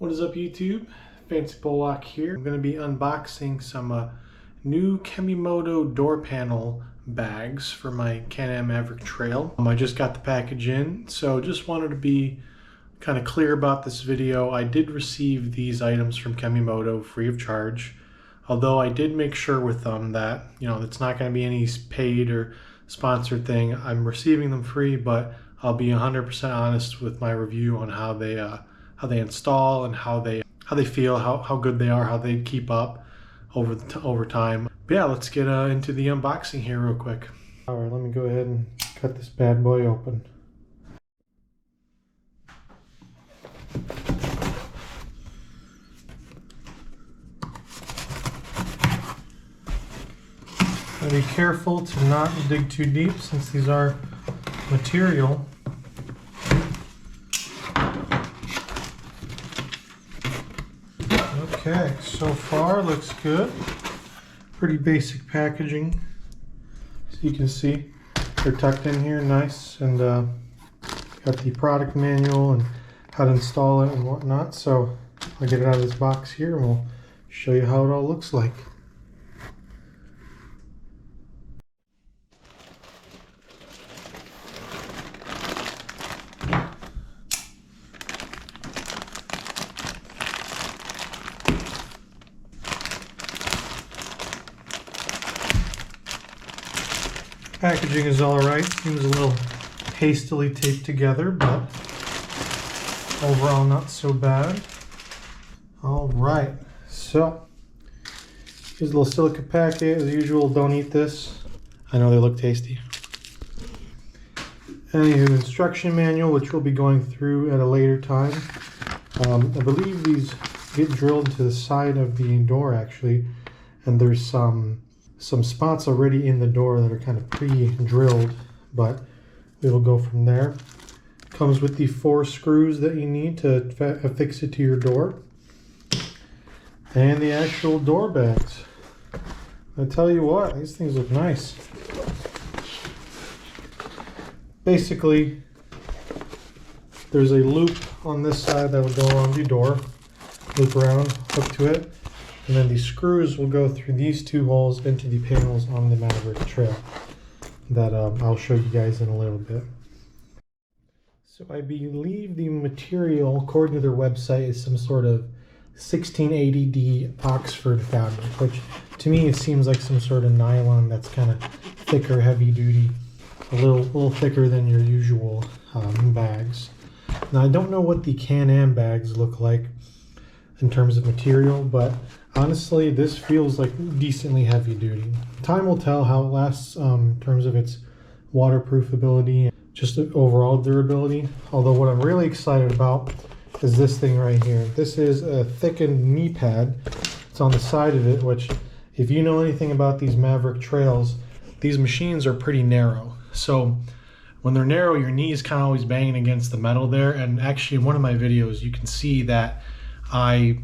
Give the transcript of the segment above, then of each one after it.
What is up, YouTube? Fancy Bullock here. I'm going to be unboxing some new Kemimoto door panel bags for my Can Am Maverick Trail. I just got the package in, so just wanted to be kind of clear about this video. I did receive these items from Kemimoto free of charge, although I did make sure with them that, it's not going to be any paid or sponsored thing. I'm receiving them free, but I'll be 100% honest with my review on how they install and how they feel, how good they are, how they keep up over time. But yeah, let's get into the unboxing here real quick. All right, let me go ahead and cut this bad boy open. Gotta be careful to not dig too deep since these are material. Okay, so far looks good. Pretty basic packaging. So you can see they're tucked in here nice, and got the product manual and how to install it and whatnot. So I'll get it out of this box here and we'll show you how it all looks like. Packaging is alright, seems a little hastily taped together, but overall not so bad. Alright, so here's a little silica packet. As usual, don't eat this. I know they look tasty. Anywho, instruction manual, which we'll be going through at a later time. I believe these get drilled into the side of the door actually, and there's some spots already in the door that are kind of pre-drilled, but we will go from there. Comes with the 4 screws that you need to affix it to your door, and the actual door bags. I tell you what, these things look nice. Basically, there's a loop on this side that will go around the door, loop around, hook to it. And then the screws will go through these 2 holes into the panels on the Maverick Trail that I'll show you guys in a little bit. So I believe the material, according to their website, is some sort of 1680D Oxford fabric, which to me it seems like some sort of nylon that's kind of thicker, heavy duty, a little thicker than your usual bags. Now I don't know what the Can Am bags look like in terms of material, but honestly, this feels like decently heavy duty. Time will tell how it lasts in terms of its waterproof ability and just overall durability. Although what I'm really excited about is this thing right here. This is a thickened knee pad. It's on the side of it, which if you know anything about these Maverick Trails, these machines are pretty narrow. So when they're narrow, your knees kind of always banging against the metal there. And actually in one of my videos, you can see that I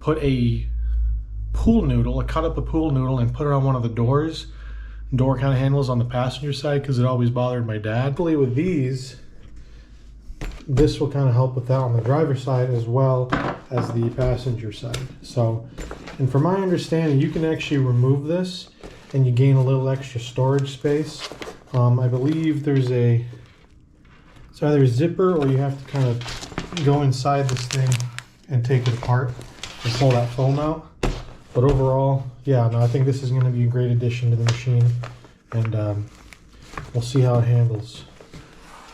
put I cut up a pool noodle and put it on one of the door kind of handles on the passenger side because it always bothered my dad. Hopefully with these, this will kind of help with that on the driver's side as well as the passenger side. So, and from my understanding, you can actually remove this and you gain a little extra storage space. I believe there's it's either a zipper or you have to kind of go inside this thing and take it apart and pull that foam out. But overall, yeah, no, I think this is going to be a great addition to the machine, and we'll see how it handles.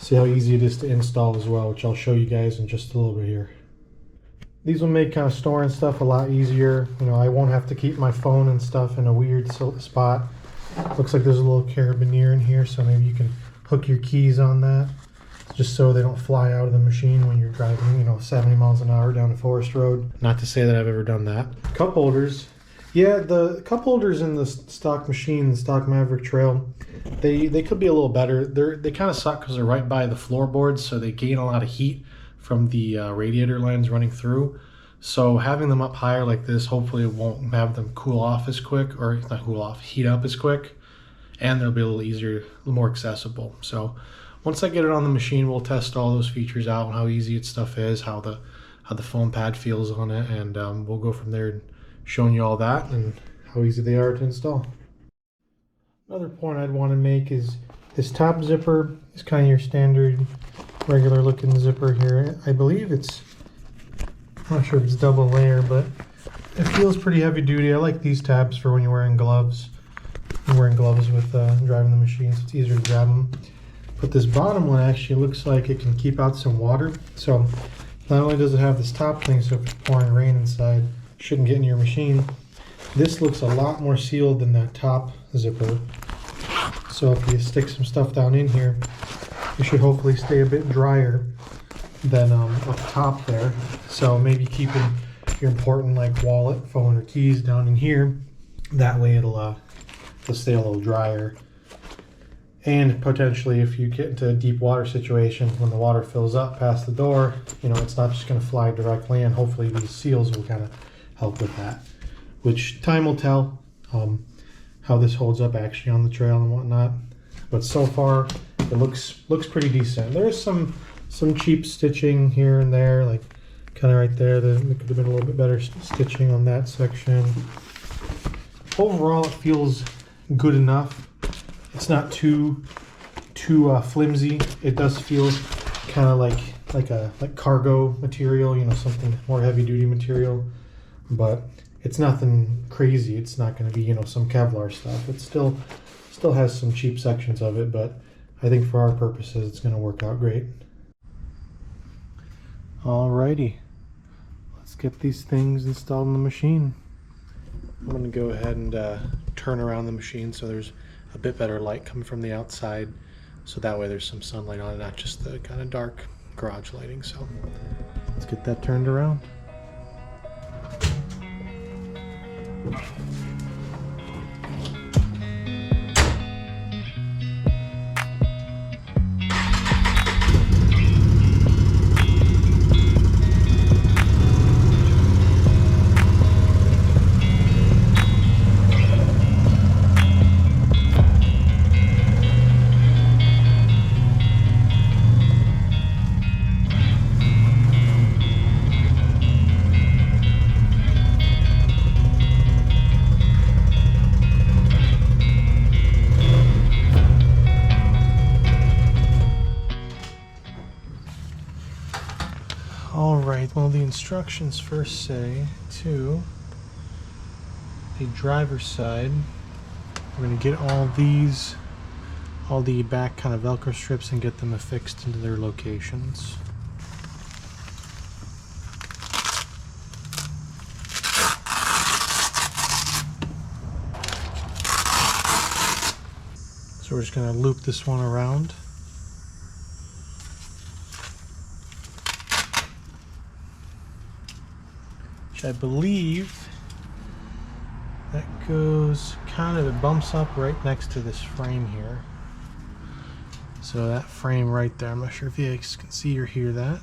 See how easy it is to install as well, which I'll show you guys in just a little bit here. These will make kind of storing stuff a lot easier. I won't have to keep my phone and stuff in a weird spot. Looks like there's a little carabiner in here, so maybe you can hook your keys on that, just so they don't fly out of the machine when you're driving, 70 miles an hour down a forest road. Not to say that I've ever done that. Cup holders. Yeah, the cup holders in the stock machine, the stock Maverick Trail, they could be a little better. They kind of suck because they're right by the floorboards, so they gain a lot of heat from the radiator lines running through. So having them up higher like this, hopefully it won't have them cool off as quick, or not cool off, heat up as quick, and they'll be a little easier, a little more accessible. So once I get it on the machine, we'll test all those features out and how easy its stuff is, how how the foam pad feels on it, and we'll go from there, showing you all that and how easy they are to install. Another point I'd want to make is this top zipper is kind of your standard regular looking zipper here. I believe it's, I'm not sure if it's double layer, but it feels pretty heavy duty. I like these tabs for when you're wearing gloves. I'm wearing gloves with driving the machine, so it's easier to grab them. But this bottom one actually looks like it can keep out some water. So not only does it have this top thing, so if it's pouring rain inside, it shouldn't get in your machine. This looks a lot more sealed than that top zipper. So if you stick some stuff down in here, it should hopefully stay a bit drier than up top there. So maybe keeping your important like wallet, phone, or keys down in here. That way it'll stay a little drier. And potentially if you get into a deep water situation, when the water fills up past the door, you know, it's not just going to fly directly in. Hopefully these seals will kind of help with that, which time will tell how this holds up actually on the trail and whatnot. But so far it looks pretty decent. There's some cheap stitching here and there, like kind of right there. There could have been a little bit better stitching on that section. Overall, it feels good enough. It's not too flimsy. It does feel kind of like cargo material, you know, something more heavy duty material. But it's nothing crazy. It's not going to be, you know, some Kevlar stuff. It still has some cheap sections of it, but I think for our purposes, it's going to work out great. Alrighty, let's get these things installed in the machine. I'm going to go ahead and turn around the machine so there's a bit better light coming from the outside, so that way there's some sunlight on it, not just the kind of dark garage lighting. So let's get that turned around. Alright, well, the instructions first say to the driver's side, we're going to get all the back kind of Velcro strips and get them affixed into their locations. So we're just going to loop this one around. Which I believe that goes kind of, it bumps up right next to this frame here. So that frame right there, I'm not sure if you guys can see or hear that.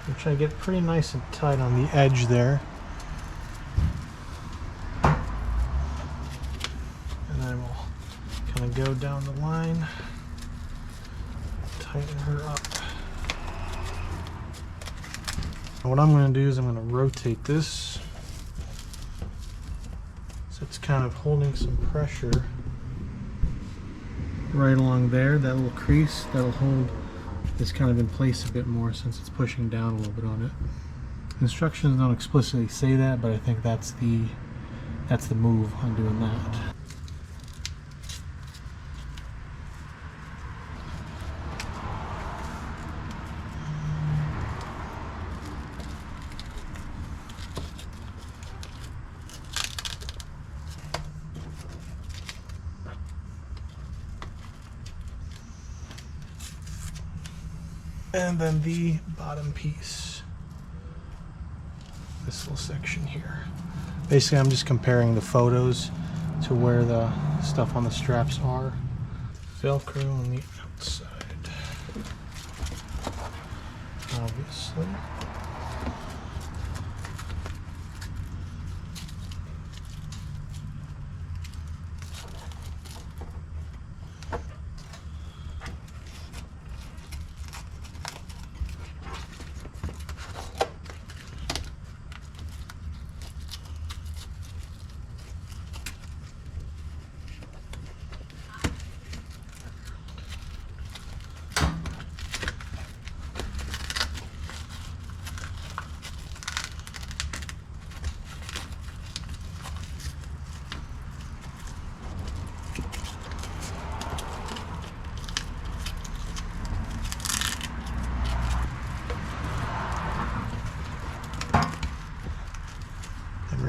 I'm trying to get pretty nice and tight on the edge there. Go down the line, tighten her up. And what I'm going to do is I'm going to rotate this so it's kind of holding some pressure right along there. That little crease, that'll hold this kind of in place a bit more since it's pushing down a little bit on it. Instructions don't explicitly say that, but I think that's the move on doing that. And then the bottom piece, this little section here. Basically, I'm just comparing the photos to where the stuff on the straps are. Velcro on the outside, obviously.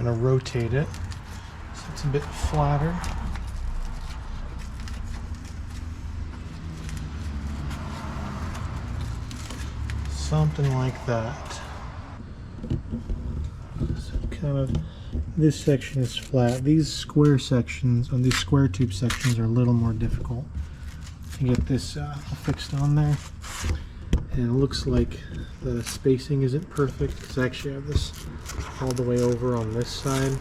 we're going to rotate it so it's a bit flatter. Something like that. So kind of this section is flat. These square sections, on these square tube sections, are a little more difficult to get this fixed on there. And it looks like the spacing isn't perfect because I actually have this all the way over on this side.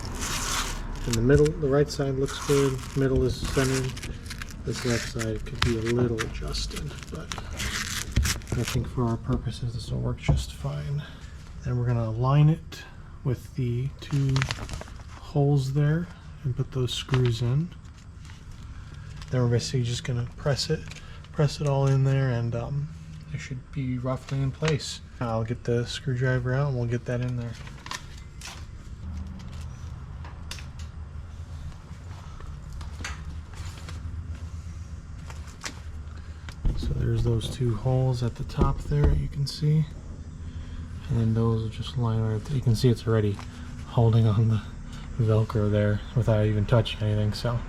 In the middle, the right side looks good, middle is centered. This left side could be a little adjusted, but I think for our purposes this will work just fine. Then we're going to align it with the two holes there and put those screws in. Then we're basically just going to press it all in there, and it should be roughly in place. I'll get the screwdriver out and we'll get that in there. So there's those two holes at the top there, you can see. And then those will just line right up. You can see it's already holding on the Velcro there without even touching anything. So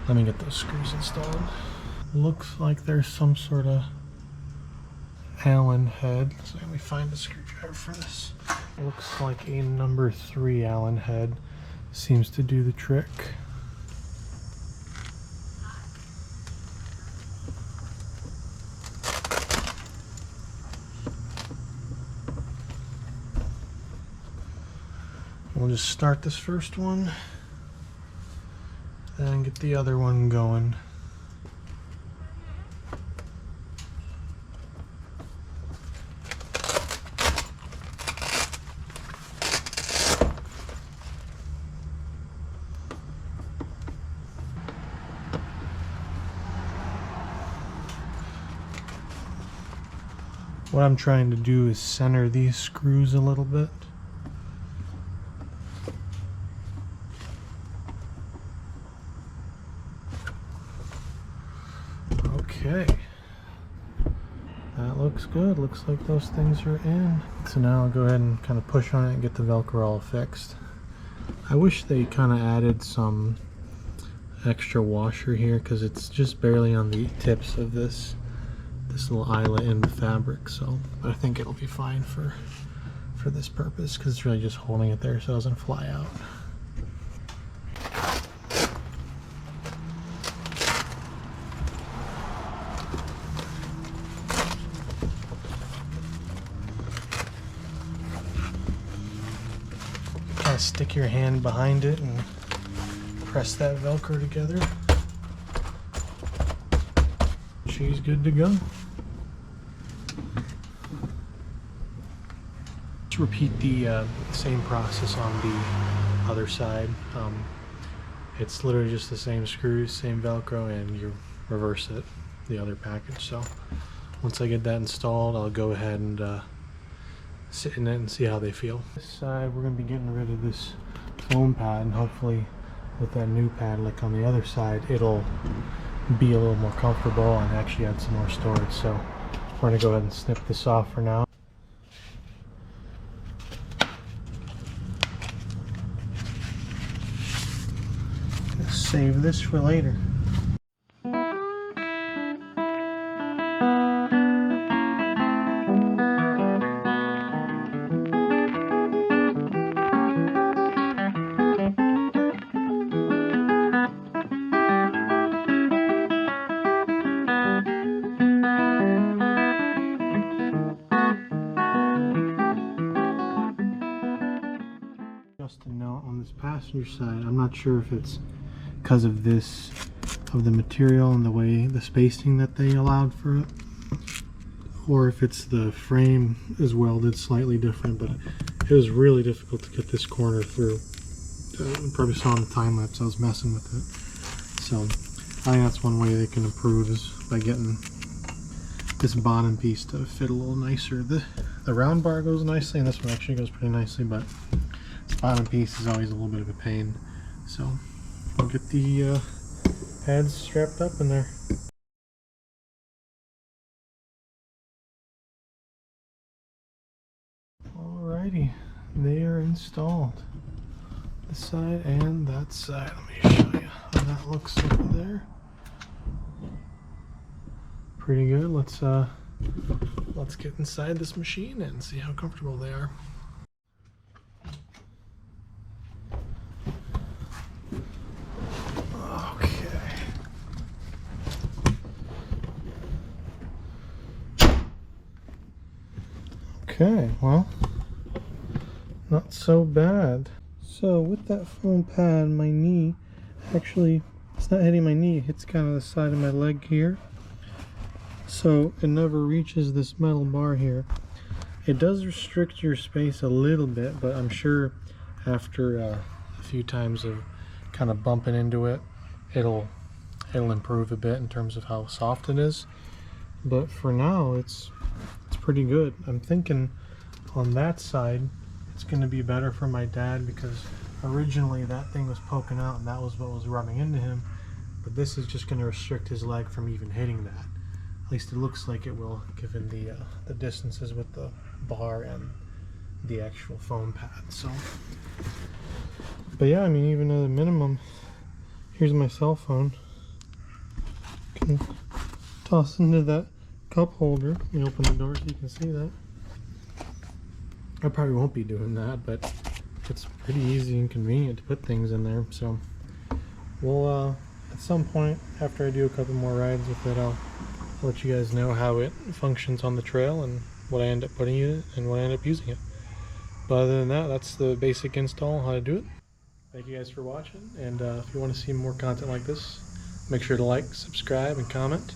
let me get those screws installed. Looks like there's some sort of Allen head. So let me find a screwdriver for this. Looks like a number 3 Allen head. Seems to do the trick. We'll just start this first one and get the other one going. What I'm trying to do is center these screws a little bit. Okay, that looks good. Looks like those things are in. So now I'll go ahead and kind of push on it and get the Velcro all fixed. I wish they kind of added some extra washer here because it's just barely on the tips of this little eyelet in the fabric. So I think it'll be fine for this purpose because it's really just holding it there so it doesn't fly out. Stick your hand behind it and press that Velcro together. She's good to go. Let's repeat the same process on the other side. It's literally just the same screws, same Velcro, and you reverse it, the other package. So once I get that installed, I'll go ahead and sit in it and see how they feel. This side we're going to be getting rid of this foam pad, and hopefully with that new pad like on the other side it'll be a little more comfortable and actually add some more storage. So we're going to go ahead and snip this off for now. Save this for later. Just a note on this passenger side, I'm not sure if it's because of the material and the way the spacing that they allowed for it, or if it's the frame is welded slightly different, but it was really difficult to get this corner through. You probably saw in the time lapse I was messing with it. So I think that's one way they can improve is by getting this bottom piece to fit a little nicer. The round bar goes nicely and this one actually goes pretty nicely, but this bottom piece is always a little bit of a pain. So we'll get the pads strapped up in there. Alrighty, they are installed. This side and that side. Let me show you how that looks over there. Pretty good. Let's get inside this machine and see how comfortable they are. Okay. Okay, well, not so bad. So with that foam pad, my knee, actually, it's not hitting my knee, it hits kind of the side of my leg here. So it never reaches this metal bar here. It does restrict your space a little bit, but I'm sure after a few times of kind of bumping into it, it'll improve a bit in terms of how soft it is. But for now, it's pretty good. I'm thinking on that side, it's going to be better for my dad, because originally that thing was poking out and that was what was rubbing into him. But this is just going to restrict his leg from even hitting that. At least it looks like it will, given the distances with the bar and the actual foam pad. So, but yeah, I mean, even at a minimum, here's my cell phone. Can toss into that cup holder. Let me open the door so you can see that. I probably won't be doing that, but it's pretty easy and convenient to put things in there. So we'll at some point, after I do a couple more rides with it, I'll let you guys know how it functions on the trail and what I end up putting in it and what I end up using it. But other than that, that's the basic install, how to do it. Thank you guys for watching, and if you want to see more content like this, make sure to like, subscribe, and comment.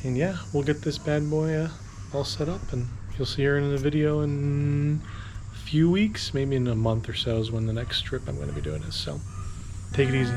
And yeah, we'll get this bad boy all set up, and you'll see her in the video in a few weeks, maybe in a month or so is when the next trip I'm going to be doing is. So take it easy.